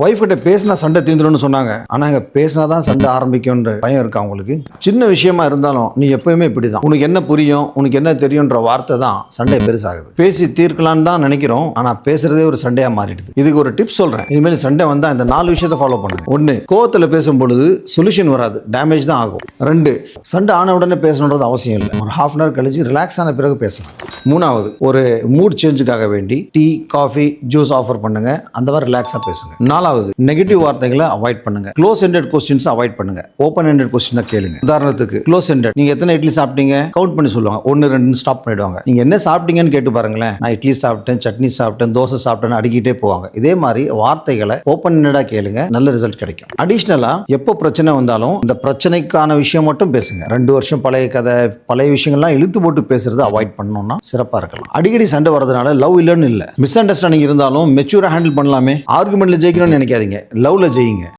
Wife கிட்ட பேசினா சண்டை தீந்துரும்னு சொன்னாங்க. ஆனால் இங்கே பேசினா தான் சண்டை ஆரம்பிக்கும்ன்ற பயம் இருக்கா உங்களுக்கு? சின்ன விஷயமா இருந்தாலும் நீ எப்பயுமே இப்படி தான், உனக்கு என்ன புரியும், உனக்கு என்ன தெரியுன்ற வார்த்தை தான் சண்டை பெருசாகுது. பேசி தீர்க்கலான்னு தான் நினைக்கிறோம், ஆனால் பேசுறதே ஒரு சண்டையாக மாறிடுது. இதுக்கு ஒரு டிப்ஸ் சொல்கிறேன். இனிமேல் சண்டை வந்தால் இந்த 4 விஷயத்தை ஃபாலோ பண்ணுங்க. 1, கோவத்தில் பேசும்பொழுது சொல்யூஷன் வராது, டேமேஜ் தான் ஆகும். 2, சண்டை ஆன உடனே பேசணுன்றது அவசியம் இல்லை, ஒரு ½ hour கழிச்சு ரிலாக்ஸ் ஆன பிறகு பேசலாம். 3, ஒரு மூட் சேஞ்சுக்காக வேண்டி டீ, காஃபி, ஜூஸ் ஆஃபர் பண்ணுங்க, அந்த மாதிரி ரிலாக்ஸாக பேசுங்க. 4, நெகட்டிவ் வார்த்தைகளை அவாய்ட் பண்ணுங்க. க்ளோஸ் எண்டட் கொஸ்டின்ஸ் அவாய்ட் பண்ணுங்க, ஓப்பன் எண்டட் கொஸ்டினை கேளுங்க. உதாரணத்துக்கு க்ளோஸ் எண்டட், நீங்க எத்தனை இட்லி சாப்பிட்டீங்க கவுண்ட் பண்ணி சொல்லுவாங்க, 1 2 ஸ்டாப் பண்ணிடுவாங்க. நீங்க என்ன சாப்பிட்டீங்கன்னு கேட்டு பாருங்களேன், நான் இட்லி சாப்பிட்டேன், சட்னி சாப்பிட்டேன், தோசை சாப்பிட்டேன்னு அடிக்கிட்டே போவாங்க. இதே மாதிரி வார்த்தைகளை ஓப்பன் எண்டடா கேளுங்க, நல்ல ரிசல்ட் கிடைக்கும். அடிஷ்னலா எப்போ பிரச்சனை வந்தாலும் இந்த பிரச்சனைக்கான விஷயம் மட்டும் பேசுங்க. 2 வருஷம் பழைய கதை, பழைய விஷயங்கள்லாம் இழுத்து போட்டு பேசுறது அவாய்ட் பண்ணணும்னா சிறப்பாக இருக்கலாம். அடிக்கடி சண்டை வரதுனால லவ் இல்லைன்னு இல்லை, மிஸ் அண்டர்ஸ்டாண்டிங் இருந்தாலும் மெச்சூரா ஹேண்டில் பண்ணலாமே. ஆர்குமெண்ட்ல ஜெயிக்கணும்னு நினைக்காதீங்க, லவ்ல ஜெயிங்க.